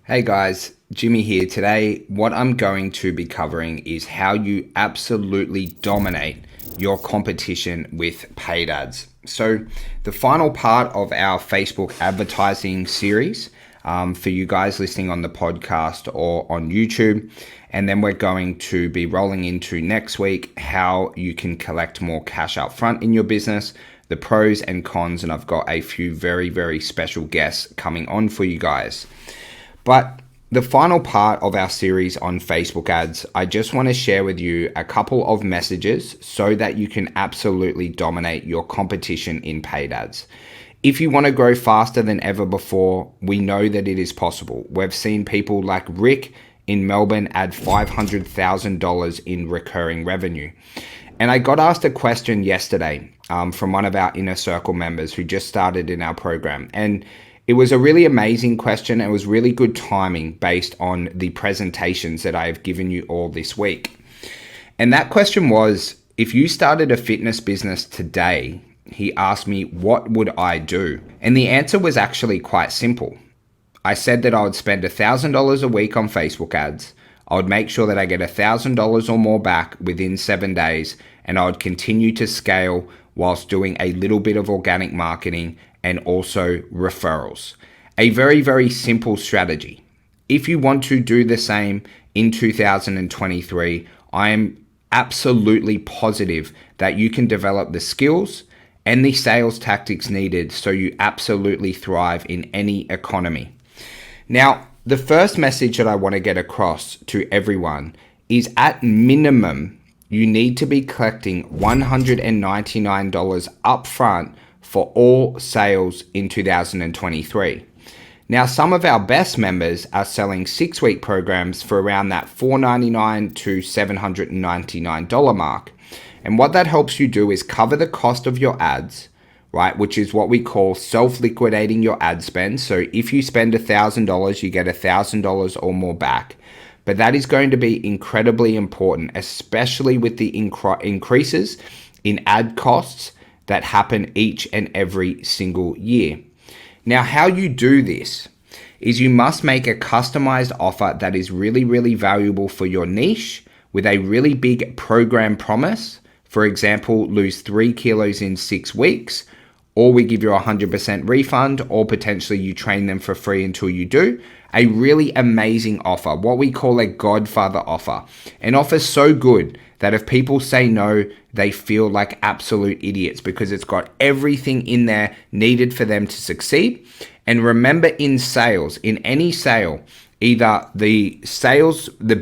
Hey guys, Jimmy here. Today, what I'm going to be covering is how you absolutely dominate your competition with paid ads. So, the final part of our Facebook advertising series for you guys listening on the podcast or on YouTube. And then we're going to be rolling into next week how you can collect more cash up front in your business, the pros and cons. And I've got a few very, very special guests coming on for you guys. But the final part of our series on Facebook ads, I just want to share with you a couple of messages so that you can absolutely dominate your competition in paid ads. If you want to grow faster than ever before, we know that it is possible. We've seen people like Rick in Melbourne add $500,000 in recurring revenue. And I got asked a question yesterday from one of our inner circle members who just started in our program. And it was a really amazing question. It was really good timing based on the presentations that I have given you all this week. And that question was, if you started a fitness business today, he asked me, what would I do? And the answer was actually quite simple. I said that I would spend $1,000 a week on Facebook ads. I would make sure that I get $1,000 or more back within 7 days, and I would continue to scale whilst doing a little bit of organic marketing and also referrals. A very, very simple strategy. If you want to do the same in 2023, I am absolutely positive that you can develop the skills and the sales tactics needed so you absolutely thrive in any economy. Now, the first message that I want to get across to everyone is at minimum, you need to be collecting $199 upfront for all sales in 2023. Now, some of our best members are selling 6-week programs for around that $499 to $799 mark. And what that helps you do is cover the cost of your ads, right? Which is what we call self-liquidating your ad spend. So if you spend $1,000, you get $1,000 or more back. But that is going to be incredibly important, especially with the increases in ad costs that happen each and every single year. Now, how you do this is you must make a customized offer that is really, really valuable for your niche with a really big program promise. For example, lose 3 kilos in 6 weeks, or we give you a 100% refund, or potentially you train them for free until you do. A really amazing offer, what we call a Godfather offer. An offer so good that if people say no, they feel like absolute idiots because it's got everything in there needed for them to succeed. And remember, in sales, in any sale, either the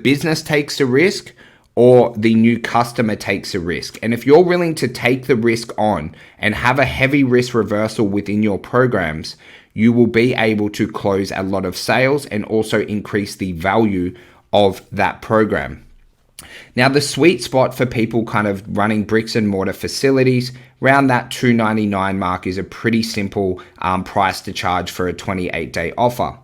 business takes a risk or the new customer takes a risk. And if you're willing to take the risk on and have a heavy risk reversal within your programs, you will be able to close a lot of sales and also increase the value of that program. Now, the sweet spot for people kind of running bricks and mortar facilities, around that $299 mark is a pretty simple price to charge for a 28-day offer.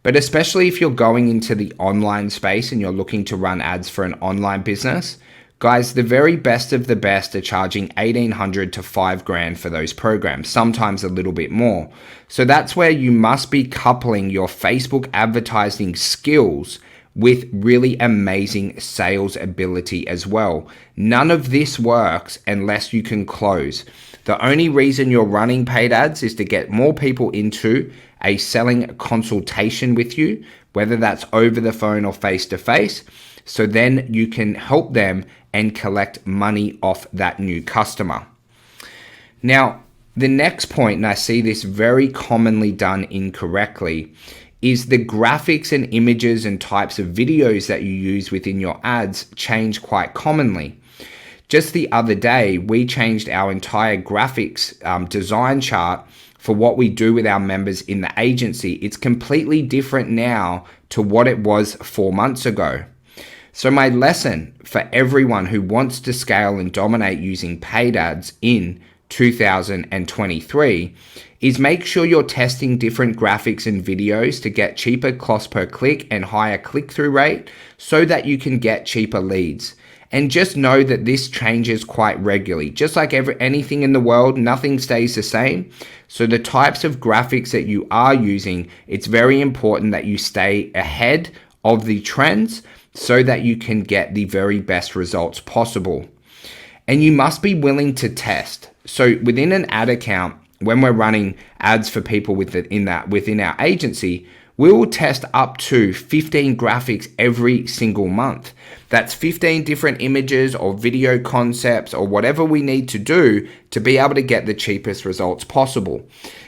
But especially if you're going into the online space and you're looking to run ads for an online business, guys, the very best of the best are charging $1,800 to $5,000 for those programs, sometimes a little bit more. So that's where you must be coupling your Facebook advertising skills with really amazing sales ability as well. None of this works unless you can close. The only reason you're running paid ads is to get more people into a selling consultation with you, whether that's over the phone or face-to-face. So then you can help them and collect money off that new customer. Now, the next point, and I see this very commonly done incorrectly, is the graphics and images and types of videos that you use within your ads change quite commonly. Just the other day, we changed our entire graphics design chart for what we do with our members in the agency. It's completely different now to what it was 4 months ago. So my lesson for everyone who wants to scale and dominate using paid ads in 2023 is make sure you're testing different graphics and videos to get cheaper cost per click and higher click-through rate so that you can get cheaper leads. And just know that this changes quite regularly. Just like anything in the world, nothing stays the same. So the types of graphics that you are using, it's very important that you stay ahead of the trends so that you can get the very best results possible. And you must be willing to test. So within an ad account, when we're running ads for people within our agency, we will test up to 15 graphics every single month. That's 15 different images or video concepts or whatever we need to do to be able to get the cheapest results possible.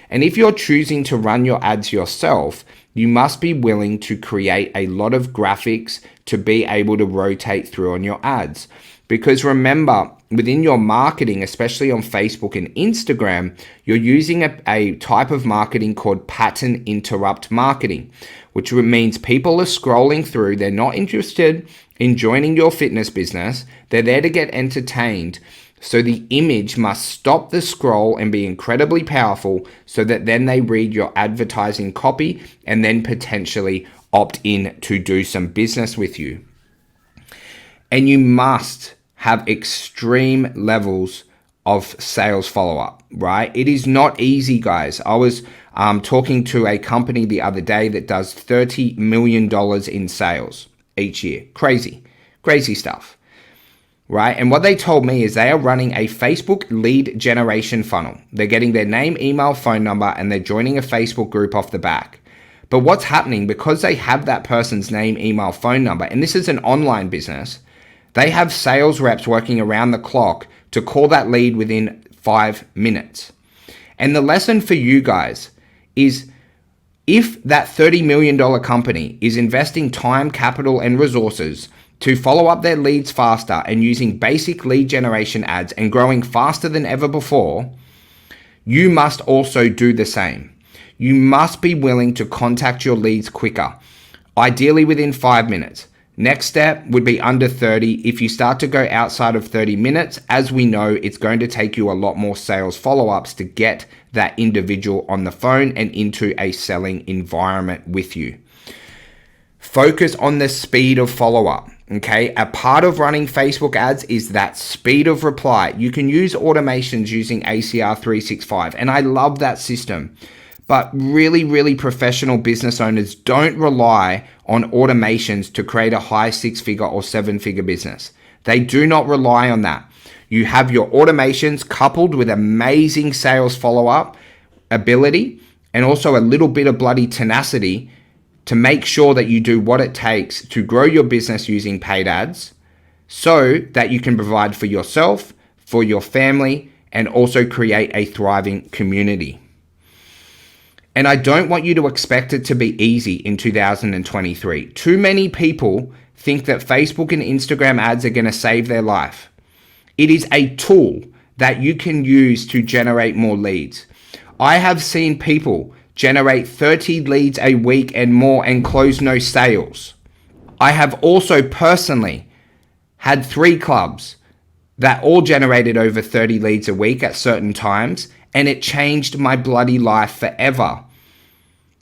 And if you're choosing to run your ads yourself, you must be willing to create a lot of graphics to be able to rotate through on your ads. Because remember, within your marketing, especially on Facebook and Instagram, you're using a type of marketing called pattern interrupt marketing, which means people are scrolling through, they're not interested in joining your fitness business, they're there to get entertained. So the image must stop the scroll and be incredibly powerful so that then they read your advertising copy and then potentially opt in to do some business with you. And you must have extreme levels of sales follow-up, right? It is not easy, guys. I was talking to a company the other day that does $30 million in sales each year. Crazy stuff, right? And what they told me is they are running a Facebook lead generation funnel. They're getting their name, email, phone number, and they're joining a Facebook group off the back. But what's happening, because they have that person's name, email, phone number, and this is an online business, they have sales reps working around the clock to call that lead within 5 minutes. And the lesson for you guys is, if that $30 million company is investing time, capital, and resources to follow up their leads faster and using basic lead generation ads and growing faster than ever before, you must also do the same. You must be willing to contact your leads quicker, ideally within 5 minutes. Next step would be under 30. If you start to go outside of 30 minutes, as we know, it's going to take you a lot more sales follow-ups to get that individual on the phone and into a selling environment with you. Focus on the speed of follow-up, okay? A part of running Facebook ads is that speed of reply. You can use automations using ACR 365, and I love that system. But really professional business owners don't rely on automations to create a high 6-figure or 7-figure business. They do not rely on that. You have your automations coupled with amazing sales follow-up ability and also a little bit of bloody tenacity to make sure that you do what it takes to grow your business using paid ads so that you can provide for yourself, for your family, and also create a thriving community. And I don't want you to expect it to be easy in 2023. Too many people think that Facebook and Instagram ads are going to save their life. It is a tool that you can use to generate more leads. I have seen people generate 30 leads a week and more and close no sales. I have also personally had 3 clubs that all generated over 30 leads a week at certain times, and it changed my bloody life forever.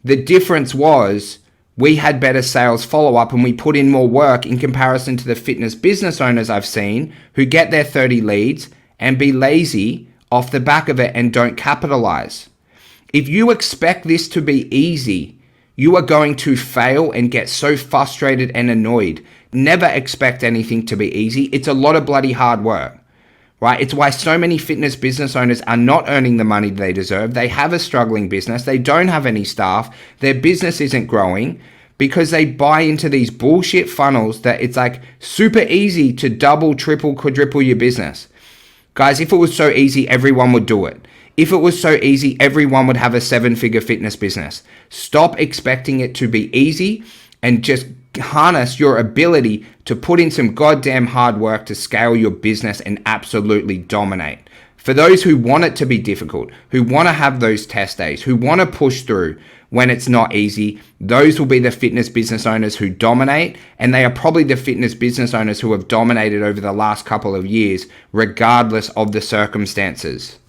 The difference was we had better sales follow-up and we put in more work in comparison to the fitness business owners I've seen who get their 30 leads and be lazy off the back of it and don't capitalize. If you expect this to be easy, you are going to fail and get so frustrated and annoyed. Never expect anything to be easy. It's a lot of bloody hard work. Right? It's why so many fitness business owners are not earning the money they deserve. They have a struggling business. They don't have any staff. Their business isn't growing because they buy into these bullshit funnels that it's like super easy to double, triple, quadruple your business. Guys, if it was so easy, everyone would do it. If it was so easy, everyone would have a 7-figure fitness business. Stop expecting it to be easy and just harness your ability to put in some goddamn hard work to scale your business and absolutely dominate. For those who want it to be difficult, who want to have those test days, who want to push through when it's not easy, those will be the fitness business owners who dominate, and they are probably the fitness business owners who have dominated over the last couple of years, regardless of the circumstances.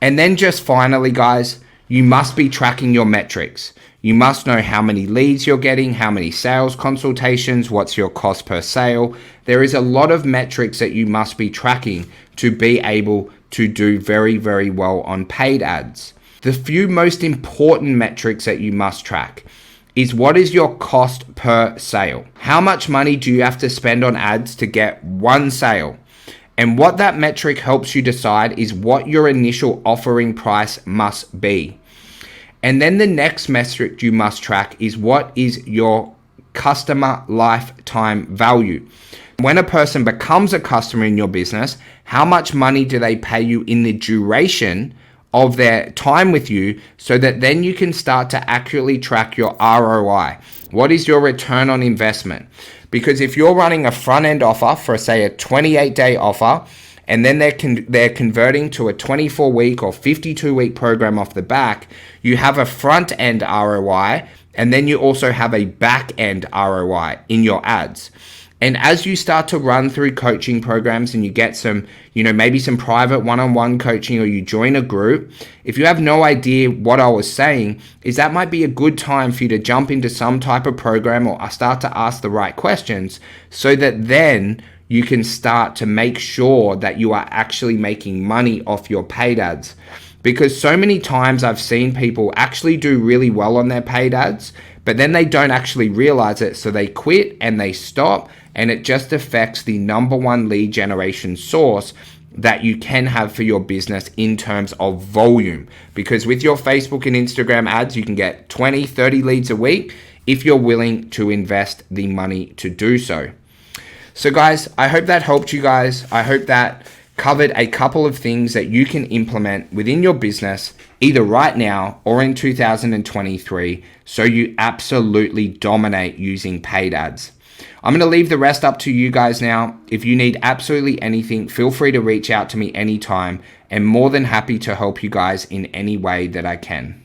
And then just finally, guys, you must be tracking your metrics. You must know how many leads you're getting, how many sales consultations, what's your cost per sale. There is a lot of metrics that you must be tracking to be able to do very, very well on paid ads. The few most important metrics that you must track is what is your cost per sale? How much money do you have to spend on ads to get one sale? And what that metric helps you decide is what your initial offering price must be. And then the next metric you must track is what is your customer lifetime value. When a person becomes a customer in your business, how much money do they pay you in the duration of their time with you, so that then you can start to accurately track your ROI. What is your return on investment? Because if you're running a front end offer for, say, a 28-day offer, and then they're converting to a 24-week or 52-week program off the back, you have a front end ROI, and then you also have a back end ROI in your ads. And as you start to run through coaching programs and you get some, maybe some private one-on-one coaching, or you join a group, if you have no idea what I was saying, is that might be a good time for you to jump into some type of program or start to ask the right questions, so that then you can start to make sure that you are actually making money off your paid ads. Because so many times I've seen people actually do really well on their paid ads, but then they don't actually realize it, so they quit and they stop, and it just affects the number one lead generation source that you can have for your business in terms of volume. Because with your Facebook and Instagram ads, you can get 20, 30 leads a week if you're willing to invest the money to do so. So guys, I hope that helped you guys. I hope that covered a couple of things that you can implement within your business, either right now or in 2023, so you absolutely dominate using paid ads. I'm going to leave the rest up to you guys now. If you need absolutely anything, feel free to reach out to me anytime, and more than happy to help you guys in any way that I can.